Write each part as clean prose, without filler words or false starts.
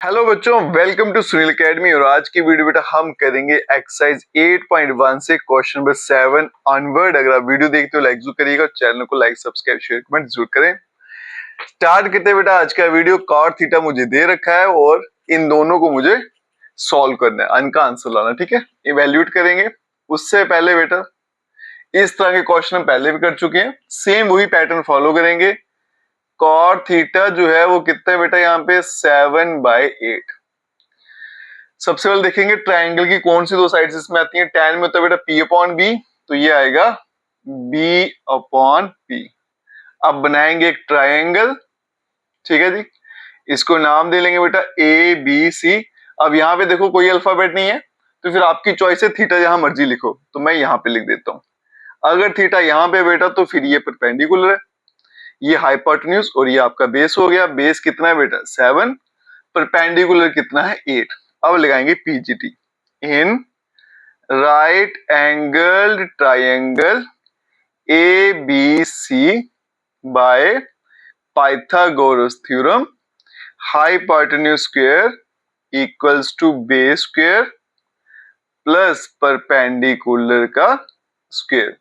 Hello बच्चों, welcome to Sunil academy. और आज की वीडियो बेटा हम करेंगे एक्सरसाइज 8.1 से क्वेश्चन नंबर 7 ऑनवर्ड। अगर आप वीडियो देखते हो लाइक जरूर करिएगा, चैनल को लाइक सब्सक्राइब शेयर कमेंट जरूर करें। स्टार्ट करते हैं बेटा आज का वीडियो। कॉट थीटा मुझे दे रखा है और इन दोनों को मुझे सॉल्व करना है, इनका आंसर लाना। ठीक है, इवेल्यूएट करेंगे। उससे पहले बेटा इस तरह के क्वेश्चन हम पहले भी कर चुके हैं, सेम वही पैटर्न फॉलो करेंगे। कॉट थीटा जो है वो कितना है बेटा, यहाँ पे 7/8। सबसे पहले देखेंगे ट्रायंगल की कौन सी दो साइड्स इसमें आती हैं। tan में होता है बेटा p/b, तो ये आएगा b/p। अब बनाएंगे एक ट्रायंगल। ठीक है जी, इसको नाम दे लेंगे बेटा ABC। अब यहाँ पे देखो कोई अल्फाबेट नहीं है, तो फिर आपकी चॉइस है, थीटा जहां मर्जी लिखो, तो मैं यहाँ पे लिख देता हूँ। अगर थीटा यहाँ पे बेटा तो फिर ये परपेंडिकुलर है, ये हाइपोटेन्यूज और ये आपका बेस हो गया। बेस कितना है बेटा 7, परपेंडिकुलर कितना है 8। अब लगाएंगे PGT, in right angled triangle ABC by Pythagoras theorem, hypotenuse square equals to base square plus perpendicular का स्क्वायर।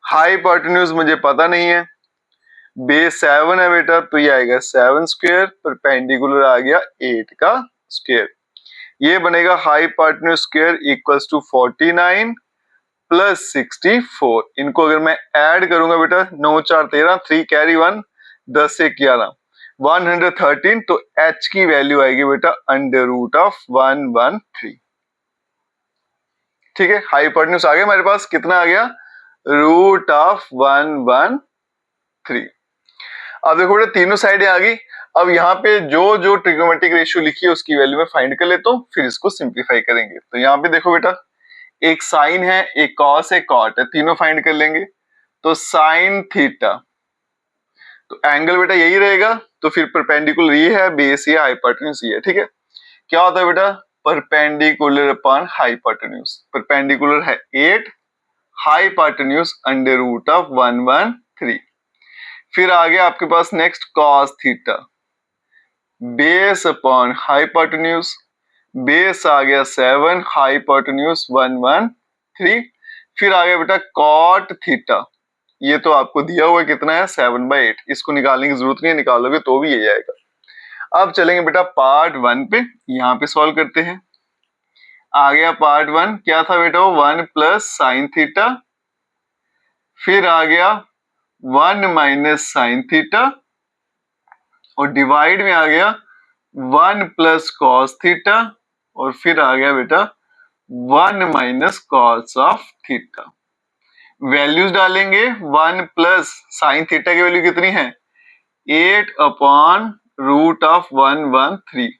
हाइपोटेन्यूज मुझे पता नहीं है, बेस 7 है बेटा, तो ये आएगा 7 स्क्वायर, परपेंडिकुलर आ गया 8 का स्क्वायर। ये बनेगा hypotenuse square equals to 49 plus 64। इनको अगर मैं ऐड करूंगा बेटा 9 4 13, 3 कैरी 1, 10 से 11, 113। तो h की वैल्यू आएगी बेटा √113। ठीक है, हाइपोटेन्यूज आ गया हमारे पास, कितना आ गया √113। अब देखो बेटा तीनों साइडें आ गई। अब यहाँ पे जो जो ट्रिग्नोमेट्रिक रेशियो लिखी है उसकी वैल्यू में फाइंड कर लेता हूँ, फिर इसको सिंप्लीफाई करेंगे। तो यहाँ पे देखो बेटा एक साइन है, एक कॉस है, कॉट है, तीनों फाइंड कर लेंगे। तो साइन थीटा, तो एंगल बेटा यही रहेगा, तो फिर परपेंडिकुलर ये है, बेस ये, हाइपोटेन्यूज ये है। ठीक है, क्या होता है बेटा परपेंडिकुलर अपॉन हाइपोटेन्यूज। परपेंडिकुलर है 8, हाइपोटेन्यूज √113। फिर आ गया आपके पास next cos theta, base upon hypotenuse. Base आ गया 7, हाइपोटेन्यूज 113। फिर आ गया बेटा कॉट थीटा, ये तो आपको दिया हुआ है कितना है 7/8। इसको निकालने की जरूरत नहीं है, निकालोगे तो भी यही आएगा। अब चलेंगे बेटा पार्ट 1 पे, यहाँ पे सॉल्व करते हैं। आ गया पार्ट 1, क्या था बेटा 1 प्लस साइन थीटा, फिर आ गया 1 माइनस साइन थीटा, और डिवाइड में आ गया 1 प्लस कॉस थीटा, और फिर आ गया बेटा 1 minus cos of theta. Values डालेंगे, 1 प्लस साइन थीटा की वैल्यू कितनी है 8/√113।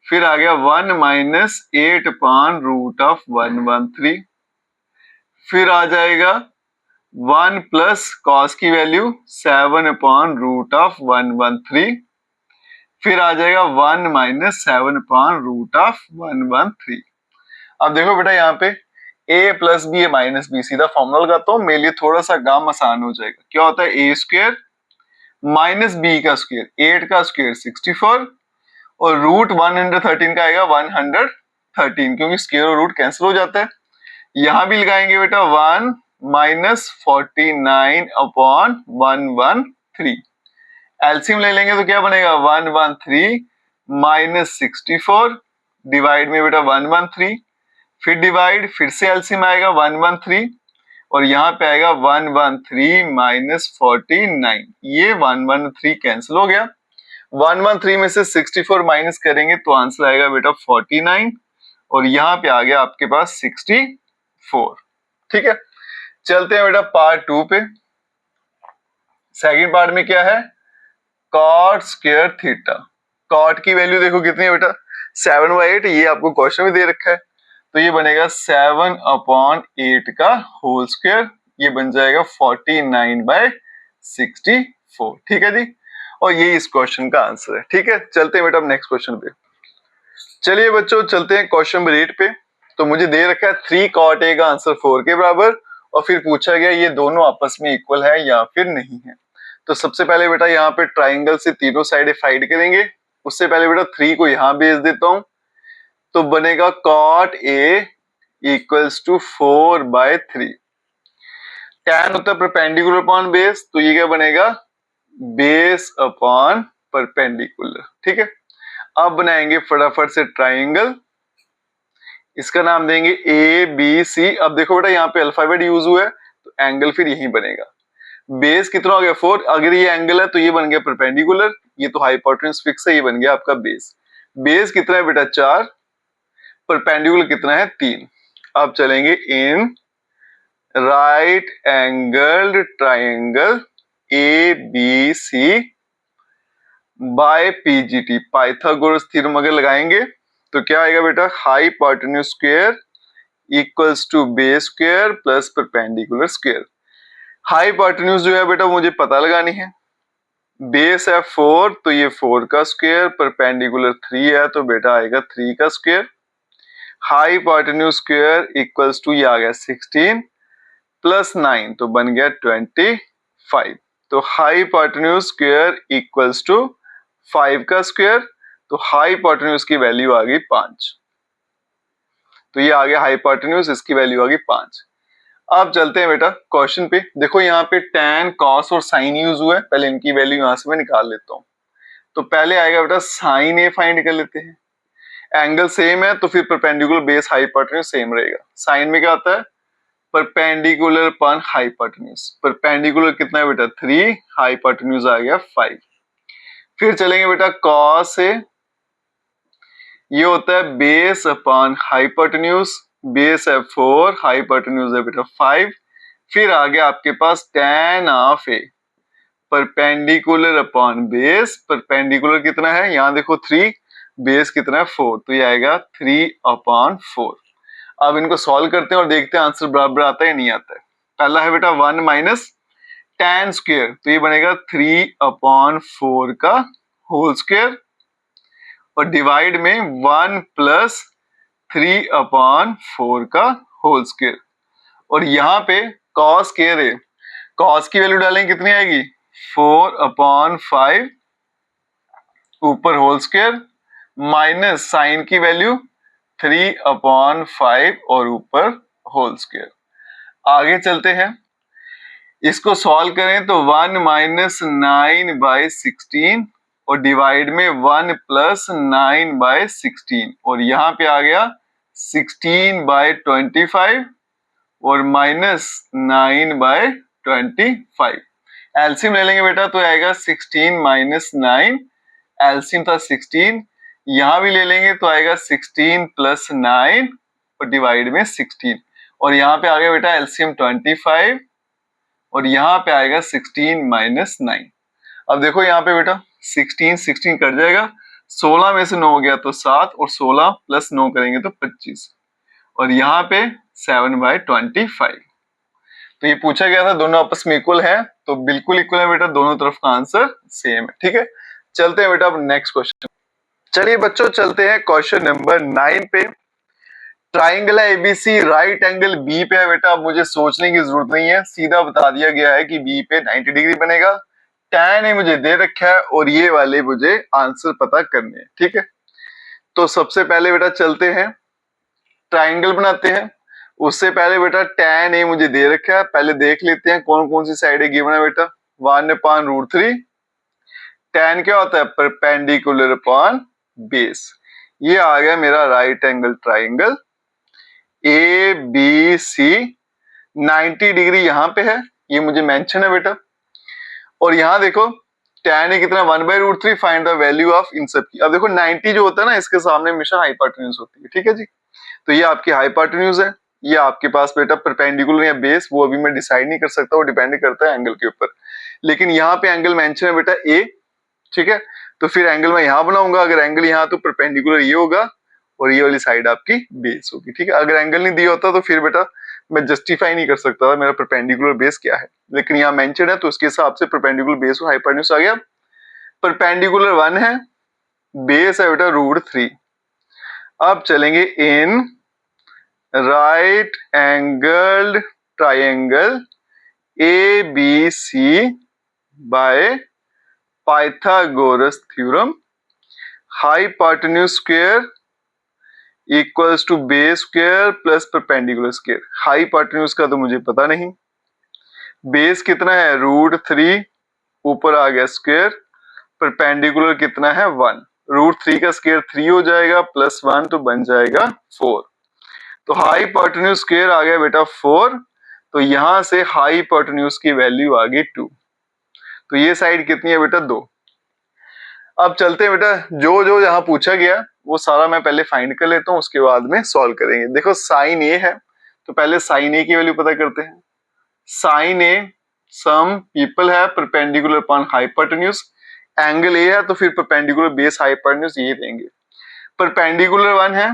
फिर आ गया 1 माइनस 8/√113। फिर आ जाएगा 1 प्लस कॉस की वैल्यू 7/√113। फिर आ जाएगा 1 माइनस 7/√113। अब देखो बेटा यहाँ पे a plus B minus B, सीधा फॉर्मूला लगाता हूँ, मेरे लिए थोड़ा सा काम आसान हो जाएगा। क्या होता है a स्क्वायर माइनस बी का स्क्वायर, 8 का स्क्वायर 64, और √113 का आएगा 113, क्योंकि स्क्वायर और रूट कैंसिल हो जाता है। यहां भी लगाएंगे बेटा 1 माइनस 49/113। एलसीएम ले लेंगे तो क्या बनेगा 113 माइनस 64, डिवाइड में बेटा 113, फिर डिवाइड, फिर से एलसीएम आएगा 113, और यहाँ पे आएगा 113 माइनस 49। ये 113 कैंसिल हो गया। 113 में से 64 माइनस करेंगे तो आंसर आएगा बेटा 49, और यहाँ पे आ गया आपके पास 64। ठीक है, चलते हैं बेटा पार्ट 2 पे। सेकंड पार्ट में क्या है कॉट स्क्वायर थीटा। कॉट की वैल्यू देखो कितनी है बेटा 7/8, ये आपको क्वेश्चन में दे रखा है। तो ये बनेगा 7/8 का होल स्क्वायर, ये बन जाएगा 49/64। ठीक है जी, और ये इस क्वेश्चन का आंसर है। ठीक है, चलते हैं बेटा अब नेक्स्ट क्वेश्चन पे। चलिए बच्चों चलते हैं क्वेश्चन नंबर 8 पे। तो मुझे दे रखा है 3 cot A का आंसर 4 के बराबर, और फिर पूछा गया ये दोनों आपस में इक्वल है या फिर नहीं है। तो सबसे पहले बेटा यहाँ पे ट्राइंगल से तीनों साइडें फाइंड करेंगे। उससे पहले बेटा 3 को यहां भेज देता हूं, तो बनेगा cot A equals to 4/3। tan होता है परपेंडिकुलर अपॉन बेस, तो ये क्या बनेगा, बेस अपॉन परपेंडिकुलर। ठीक है, अब बनाएंगे फटाफट से ट्राइंगल, इसका नाम देंगे ABC। अब देखो बेटा यहाँ पे अल्फाबेट यूज हुआ है, तो एंगल फिर यही बनेगा। बेस कितना हो गया 4, अगर ये एंगल है तो ये बन गया परपेंडिकुलर, ये तो हाइपोटेन्यूज फिक्स है, ये बन गया आपका बेस। बेस कितना है बेटा 4, परपेंडिकुलर कितना है 3। अब चलेंगे in right angled triangle ABC by PGT, Pythagoras theorem अगर लगाएंगे तो क्या आएगा बेटा, hypotenuse square equals to base square plus perpendicular square. Hypotenuse जो है बेटा मुझे पता लगानी है, बेस है 4 तो ये 4 का स्क्वायर, परपेंडिकुलर 3 है तो बेटा आएगा 3 का square. Hypotenuse square equals to ये आ गया 16 प्लस 9 तो बन गया 25। तो हाइपोटेन्यूज स्क्वायर इक्वल्स टू 5 का स्क्वायर, तो हाइपोटेन्यूज की वैल्यू आ गई 5। तो ये आ गया हाइपोटेन्यूज, इसकी वैल्यू आ गई 5। अब चलते हैं बेटा क्वेश्चन पे। देखो यहाँ पे tan, cos और sin यूज हुआ है, पहले इनकी वैल्यू यहाँ से मैं निकाल लेता हूँ। तो पहले आएगा बेटा sin A फाइंड कर लेते हैं। एंगल सेम है तो फिर परपेंडिकुलर बेस हाइपोटेन्यूज सेम रहेगा। साइन में क्या आता है, परपेंडिकुलर अपॉन हाइपोटेन्यूज। परपेंडिकुलर कितना है बेटा 3, हाइपोटेन्यूज आ गया 5। फिर चलेंगे बेटा cos A, ये होता है बेस अपॉन हाइपोटेन्यूज, बेस है 4, हाइपोटेन्यूज है बेटा 5। फिर आ गया आपके पास tan of A, perpendicular upon base. Perpendicular कितना है, यहाँ देखो 3, बेस कितना है 4, तो ये आएगा 3/4। अब इनको सॉल्व करते हैं और देखते हैं आंसर बराबर आता है या नहीं आता है। पहला है बेटा 1 माइनस tan स्क्वायर, तो ये बनेगा 3/4 का होल स्क्वायर, और डिवाइड में 1 प्लस 3/4 का होल स्क्वायर। और यहाँ पे cos स्क्वायर है, cos की वैल्यू डालेंगे कितनी आएगी 4/5 ऊपर होल स्क्वायर, माइनस साइन की वैल्यू 3/5 और ऊपर होल स्क्वायर। आगे चलते हैं, इसको सॉल्व करें तो 1 माइनस 9/16 और डिवाइड में 1 प्लस 9/16, और यहाँ पे आ गया 16/25 और माइनस 9/25। एलसीएम ले लेंगे बेटा तो आएगा 16 माइनस 9, एलसीएम था 16, यहां भी ले लेंगे तो आएगा 16 प्लस 9 और डिवाइड में 16, और यहाँ पे आ गया बेटा एलसीएम 25 और यहाँ पे आएगा 16 माइनस 9। अब देखो यहाँ पे बेटा 16 कट जाएगा, 16 में से 9 हो गया तो 7, और 16 प्लस 9 करेंगे तो 25, और यहाँ पे 7/25। तो ये पूछा गया था दोनों आपस में इक्वल है, तो बिल्कुल इक्वल है बेटा, दोनों तरफ का आंसर सेम है। ठीक है, चलते हैं बेटा अब नेक्स्ट क्वेश्चन। चलिए बच्चों चलते हैं क्वेश्चन नंबर 9 पे। ट्राइंगल है एबीसी, राइट एंगल बी पे है बेटा। अब मुझे सोचने की जरूरत नहीं है, सीधा बता दिया गया है कि बी पे 90 डिग्री बनेगा। tan ए मुझे दे रखा है और ये वाले मुझे आंसर पता करने हैं। ठीक है, तो सबसे पहले बेटा चलते हैं ट्राइंगल बनाते हैं। उससे पहले बेटा tan ए मुझे दे रखा है, पहले देख लेते हैं कौन कौन सी साइड गिवन है बेटा। 1/√3। tan क्या होता है, परपेंडिकुलर अपॉन बेस। ये आ गया मेरा right angle triangle A B C. 90 degree यहाँ पे है, ये मुझे मेंशन है बेटा। और यहाँ देखो tan ए कितना 1/√3, फाइंड द वैल्यू ऑफ इन सब की। अब देखो 90 जो होता है ना, इसके सामने हमेशा हाइपोटेन्यूज होती है। ठीक है जी, तो ये आपकी हाइपोटेन्यूज है। ये आपके पास बेटा परपेंडिकुलर या बेस, वो अभी मैं डिसाइड नहीं कर सकता, वो डिपेंड करता है एंगल के ऊपर। लेकिन यहाँ पे एंगल मेंशन है बेटा ए। ठीक है, तो फिर एंगल मैं यहाँ बनाऊंगा। अगर एंगल यहाँ तो परपेंडिकुलर ये होगा और ये वाली साइड आपकी बेस होगी। ठीक है, अगर एंगल नहीं दिया होता तो फिर बेटा मैं जस्टिफाई नहीं कर सकता था मेरा परपेंडिकुलर बेस क्या है, लेकिन यहाँ मेंशन है तो उसके हिसाब से परपेंडिकुलर बेस और हाइपोटेन्यूज आ गया। परपेंडिकुलर 1 है, बेस है बेटा √3। अब चलेंगे in right angled triangle A B C by Pythagoras theorem. Hypotenuse square equals to base square plus perpendicular square. Hypotenuse का तो मुझे पता नहीं, बेस कितना है √3, ऊपर आ गया स्क्वायर, परपेंडिकुलर कितना है 1, √3 का स्क्वायर 3 हो जाएगा प्लस 1 तो बन जाएगा 4। तो हाइपोटेन्यूज स्क्वायर आ गया बेटा 4, तो यहां से हाइपोटेन्यूज की वैल्यू आ गई 2। तो ये साइड कितनी है बेटा 2। अब चलते हैं बेटा, जो जो यहाँ पूछा गया वो सारा मैं पहले फाइंड कर लेता हूँ, उसके बाद में सॉल्व करेंगे। देखो साइन ए है तो पहले साइन ए की वैल्यू पता करते हैं। साइन ए सम पीपल है perpendicular upon hypotenuse, angle A है तो फिर परपेंडिकुलर बेस हाइपोटेन्यूज ये देंगे। परपेंडिकुलर 1 है,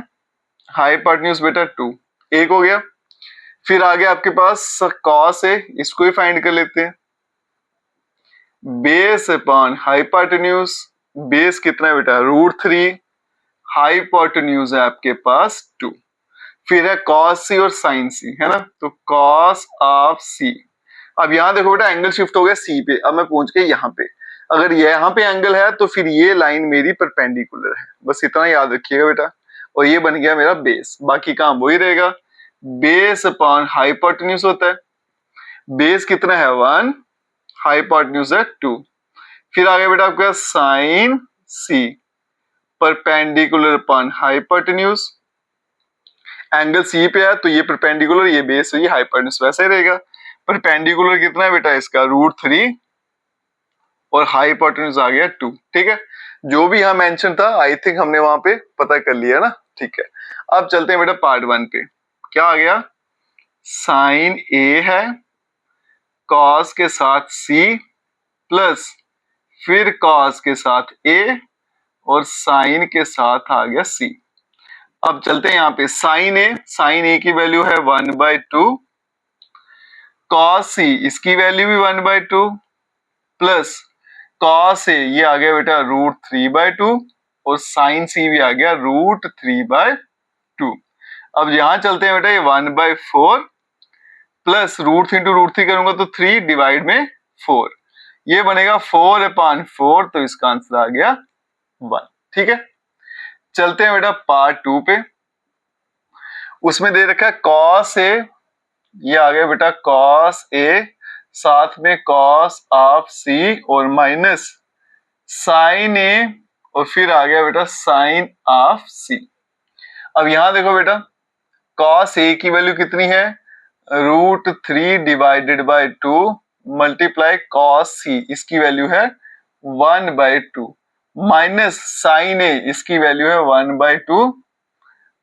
हाइपोटेन्यूज बेटा 2, एक हो गया। फिर आगे आपके पास कॉस है, इसको ही फाइंड कर लेते हैं। बेस अपॉन हाइपोटेन्यूज, बेस कितना है बेटा √3, हाइपोटेन्यूज है आपके पास 2। फिर है कॉस सी और साइन सी, है ना, तो कॉस ऑफ सी। अब यहां देखो बेटा एंगल शिफ्ट हो गया सी पे, अब मैं पहुंच गया यहाँ पे। अगर यहाँ पे एंगल है तो फिर ये लाइन मेरी परपेंडिकुलर है, बस इतना याद रखिएगा बेटा। और ये बन गया मेरा बेस, बाकी काम वही रहेगा। बेस अपॉन हाइपोटेन्यूज होता है, बेस कितना है 1, हाइपोटेन्यूज है 2। फिर आगे बेटा आपका sine C, perpendicular upon hypotenuse, angle C पे है तो ये परपेंडिकुलर, ये बेस है, ये हाइपोटेन्यूज वैसे ही रहेगा। परपेंडिकुलर कितना है बेटा इसका √3 और हाइपोटेन्यूज आ गया 2। ठीक है, जो भी यहाँ मेंशन था आई थिंक हमने वहां पे पता कर लिया ना। ठीक है, अब चलते हैं बेटा पार्ट 1 पे। क्या आ गया, साइन ए है, कॉस के साथ सी प्लस फिर कॉस के साथ ए और साइन के साथ आ गया सी। अब चलते हैं यहाँ पे साइन ए की वैल्यू है 1/2, कॉस सी इसकी वैल्यू भी 1/2 प्लस कॉस ए ये आ गया बेटा √3/2 और साइन सी भी आ गया √3/2। अब यहां चलते हैं बेटा ये 1/4 प्लस √3 × √3 करूंगा तो 3 डिवाइड में 4, ये बनेगा 4/4, तो इसका आंसर आ गया 1। ठीक है, चलते हैं बेटा पार्ट 2 पे। उसमें दे रखा है कॉस ए, ये आ गया बेटा कॉस ए, साथ में कॉस ऑफ सी और माइनस साइन ए और फिर आ गया बेटा साइन ऑफ सी। अब यहां देखो बेटा कॉस ए की वैल्यू कितनी है √3 डिवाइडेड बाय 2 मल्टीप्लाई कॉस सी, इसकी वैल्यू है 1/2 माइनस साइन ए, इसकी वैल्यू है 1/2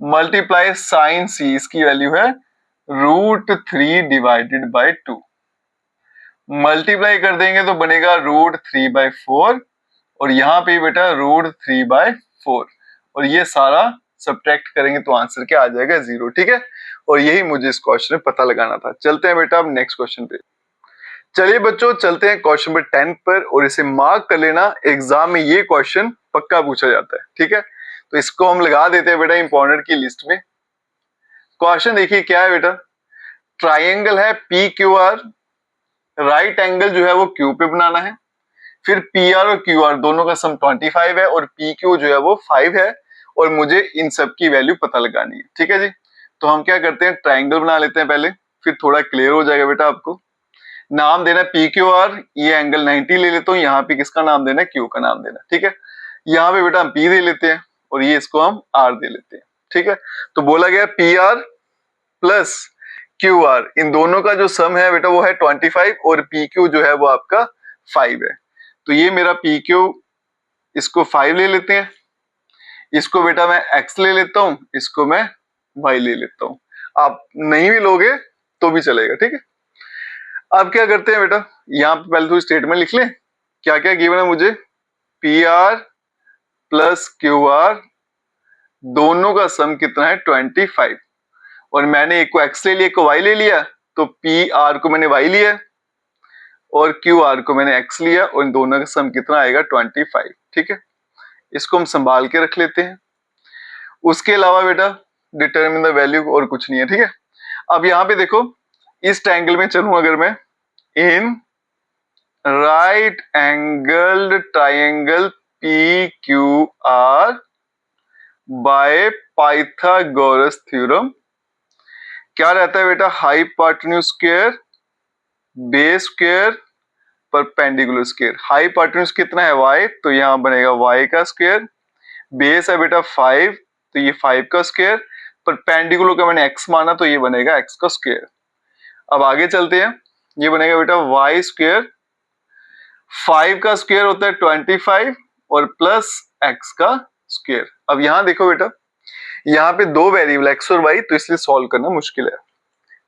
मल्टीप्लाई साइन सी, इसकी वैल्यू है √3 डिवाइडेड बाय 2। मल्टीप्लाई कर देंगे तो बनेगा √3/4 और यहाँ पे बेटा √3/4 और ये सारा सब्ट्रैक्ट करेंगे तो आंसर क्या आ जाएगा 0। ठीक है, और यही मुझे इस क्वेश्चन में पता लगाना था। चलते हैं बेटा अब नेक्स्ट क्वेश्चन पे। चलिए बच्चों चलते हैं क्वेश्चन नंबर 10 पर, और इसे मार्क कर लेना, एग्जाम में ये क्वेश्चन पक्का पूछा जाता है। ठीक है, तो इसको हम लगा देते हैं बेटा इंपॉर्टेंट की लिस्ट में। क्वेश्चन देखिए क्या है बेटा, ट्राइंगल है PQR, राइट एंगल जो है वो क्यू पे बनाना है, फिर PR और QR दोनों का सम 25 है और PQ जो है वो 5 है और मुझे इन सब की वैल्यू पता लगानी है। ठीक है जी, तो हम क्या करते हैं ट्राइंगल बना लेते हैं पहले, फिर थोड़ा क्लियर हो जाएगा बेटा। आपको नाम देना PQR, ये एंगल 90 ले लेता हूँ, यहाँ पे किसका नाम देना है Q का नाम देना। ठीक है, यहाँ पे बेटा हम P दे लेते हैं और ये इसको हम R दे लेते हैं। ठीक है, तो बोला गया PR प्लस QR, इन दोनों का जो सम है बेटा वो है 25 और PQ जो है वो आपका 5 है। तो ये मेरा PQ, इसको 5 ले लेते हैं, इसको बेटा मैं X ले लेता हूं, इसको मैं Y ले लेता हूं। आप नहीं भी लोगे तो भी चलेगा। ठीक है, अब क्या करते हैं बेटा, यहाँ पे पहले तो स्टेटमेंट लिख लें, क्या क्या गिवन है मुझे, PR प्लस QR दोनों का सम कितना है 25 और मैंने एक को X ले लिया एक को Y ले लिया, तो PR को मैंने Y लिया और QR को मैंने X लिया और इन दोनों का सम कितना आएगा 25। ठीक है, इसको हम संभाल के रख लेते हैं। उसके अलावा बेटा डिटरमिन द वैल्यू और कुछ नहीं है। ठीक है, अब यहाँ पे देखो इस ट्रायंगल में चलूं अगर मैं, इन right angled triangle P Q R bye Pythagoras theorem. क्या रहता है बेटा? Hypotenuse square base square perpendicular square. Hypotenuse कितना है y, तो यहाँ बनेगा y का स्क्वायर। बेस है बेटा 5, तो ये 5 का स्क्वायर। परपेंडिकुलर का मैंने x माना तो ये बनेगा x का स्क्वायर। अब आगे चलते हैं, ये बनेगा बेटा y स्क्वायर। 5 का स्क्वायर होता है 25 और प्लस x का स्क्वायर। अब यहाँ देखो बेटा, यहाँ पे दो वेरिएबल x और y, तो इसलिए सॉल्व करना मुश्किल है।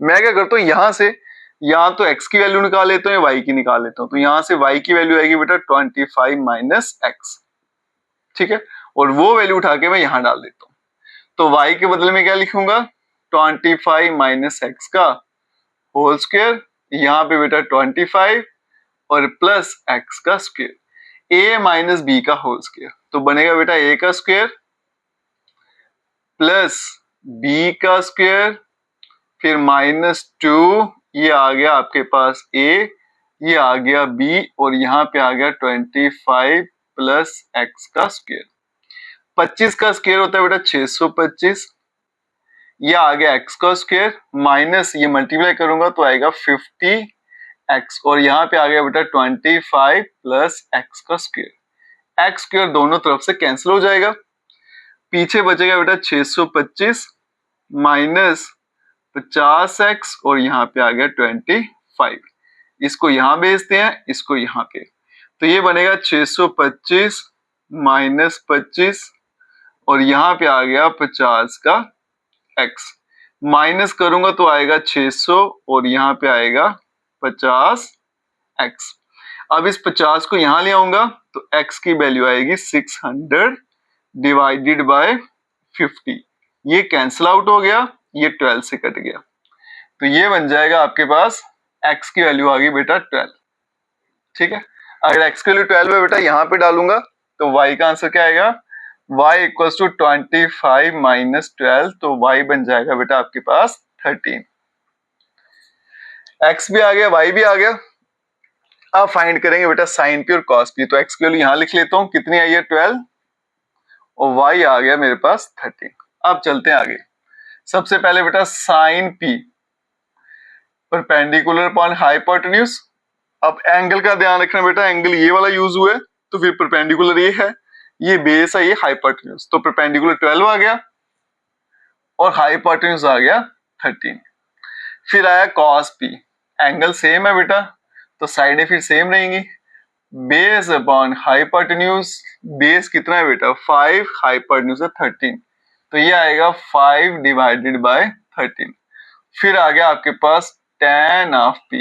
मैं क्या करता हूँ, यहाँ से यहाँ तो x की वैल्यू निकाल लेता हूँ, y की निकाल लेता हूँ। तो यहाँ से y की वैल्यू आएगी बेटा 25 माइनस x, ठीक है, और वो वैल्यू उठा के मैं यहाँ डाल देता हूँ। तो y के बदले में क्या लिखूंगा? 25 माइनस x का होल स्क्वायर, यहाँ पे बेटा 25 और प्लस x का स्क्वायर, a माइनस b का होल स्क्वायर। तो बनेगा बेटा a का स्क्वायर प्लस b का स्क्वायर, फिर -2, ये आ गया आपके पास a, ये आ गया b, और यहाँ पे आ गया 25 प्लस x का स्क्वायर। 25 का स्क्वायर होता है बेटा 625, ये आ गया x का स्क्वायर, माइनस ये मल्टीप्लाई करूंगा तो आएगा 50x, और यहाँ पे आ गया बेटा 25 प्लस x का स्क्वायर। x स्क्वायर दोनों तरफ से कैंसिल हो जाएगा, पीछे बचेगा बेटा 625 माइनस 50x, और यहाँ पे आ गया 25। इसको यहाँ भेजते हैं, इसको यहाँ पे, तो ये बनेगा 625 माइनस 25, और यहाँ पे आ गया 50 का x, माइनस करूंगा तो आएगा 600, और यहाँ पे आएगा 50x। अब इस 50 को यहाँ ले आऊंगा तो x की वैल्यू आएगी 600 डिवाइडेड बाय 50, ये कैंसिल आउट हो गया, ये 12 से कट गया, तो ये बन जाएगा आपके पास x की वैल्यू आ गई बेटा 12, ठीक है। अगर x की वैल्यू 12 है बेटा यहाँ पे डालूंगा तो y का आंसर क्या आएगा? y इक्वल्स टू 25 माइनस 12, तो y बन जाएगा बेटा आपके पास 13। x भी आ गया, y भी आ गया। अब फाइंड करेंगे बेटा साइन पी और कॉस पी। तो x की वैल्यू यहाँ लिख लेता हूँ, कितनी आई है 12, और y आ गया मेरे पास 13। अब चलते हैं आगे। सबसे पहले बेटा sine P perpendicular upon hypotenuse. अब एंगल का ध्यान रखना बेटा, एंगल ये वाला यूज हुआ है तो फिर परपेंडिकुलर ये है, ये बेस है, ये हाइपोटेन्यूज, तो परपेंडिकुलर 12 आ गया और हाइपोटेन्यूज आ गया 13। फिर आया कॉस पी, एंगल सेम है बेटा तो साइडें फिर सेम रहेंगी। बेस अपॉन हाइपोटेन्यूज, बेस कितना है बेटा 5, हाइपोटेन्यूज है 13, तो ये आएगा 5 डिवाइडेड बाय 13। फिर आ गया आपके पास tan ऑफ p,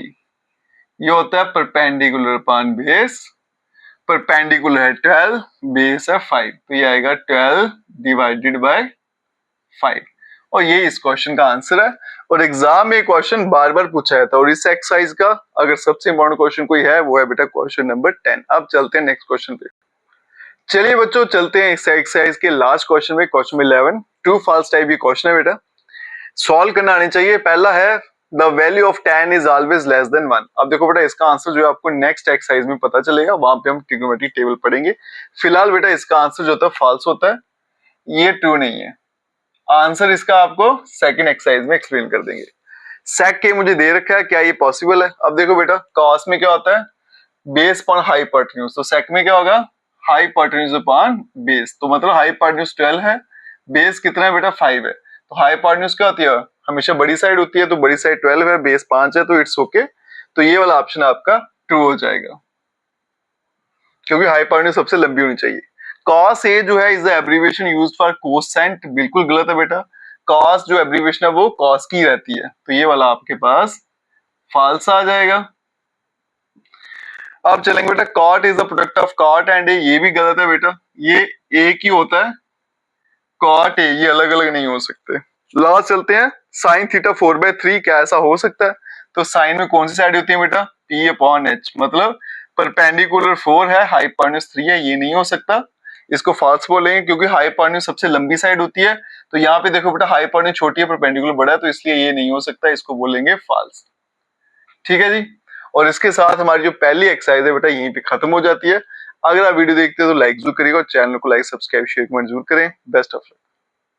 ये होता है परपेंडिकुलर अपॉन बेस, परपेंडिकुलर है 12, बेस है 5, तो ये आएगा 12 डिवाइडेड बाय 5, और ये इस क्वेश्चन का आंसर है। और एग्जाम में क्वेश्चन बार बार पूछा जाता है, और इस एक्सरसाइज का अगर सबसे इंपॉर्टेंट क्वेश्चन कोई है वो है बेटा क्वेश्चन नंबर 10। अब चलते हैं नेक्स्ट क्वेश्चन पे। चलिए बच्चों चलते हैं इस एक्सरसाइज के लास्ट क्वेश्चन में, क्वेश्चन 11। ट्रू फॉल्स टाइप ये क्वेश्चन है बेटा, सॉल्व करना आनी चाहिए। पहला है the value of tan is always less than 1। अब देखो बेटा इसका आंसर जो है आपको नेक्स्ट एक्सरसाइज में पता चलेगा, वहां पे हम ट्रिग्नोमेट्रिक टेबल पढ़ेंगे। फिलहाल बेटा इसका आंसर जो होता है फॉल्स होता है, ये ट्रू नहीं है। आंसर इसका आपको सेकंड एक्सरसाइज में एक्सप्लेन कर देंगे। सेक के मुझे दे रखा है, क्या ये पॉसिबल है? अब देखो बेटा कॉस में क्या होता है, बेस अपॉन हाइपोटेन्यूज, तो सेक में क्या होगा हाइपोटेन्यूज अपॉन बेस, तो मतलब हाइपोटेन्यूज 12 है, बेस कितना है बेटा 5 है, तो हाइपोटेन्यूज क्या होती है हमेशा बड़ी साइड होती है, तो बड़ी साइड 12 है, बेस 5 है, तो इट्स ओके। तो ये वाला ऑप्शन आपका ट्रू हो जाएगा, क्योंकि हाइपोटेन्यूज सबसे लंबी होनी चाहिए। cos a जो है is the abbreviation used for quotient, बिल्कुल गलत है बेटा। cos जो एब्रिविएशन है वो cos की रहती है, तो ये वाला आपके पास फॉल्स आ जाएगा। अब चलेंगे बेटा cot is the product of cot and a, ये भी गलत है बेटा, ये एक ही होता है, cot a, ये अलग अलग नहीं हो सकते। लास्ट चलते हैं sin थीटा 4/3, क्या ऐसा हो सकता है? तो साइन में कौन सी साइड होती है बेटा p अपॉन h, मतलब परपेंडिकुलर 4 है, हाइपोटेन्यूज 3 है, ये नहीं हो सकता, इसको फॉल्स बोलेंगे क्योंकि हाइपोटेन्यूज सबसे लंबी साइड होती है। तो यहाँ पे देखो बेटा हाइपोटेन्यूज छोटी है, परपेंडिकुलर बड़ा है, तो इसलिए ये नहीं हो सकता, इसको बोलेंगे फॉल्स। ठीक है जी, और इसके साथ हमारी जो पहली एक्सरसाइज है बेटा यहीं पे खत्म हो जाती है। अगर आप वीडियो देखते हैं तो लाइक जरूर करिएगा और चैनल को लाइक सब्सक्राइब शेयर कमेंट जरूर करें। Best of luck.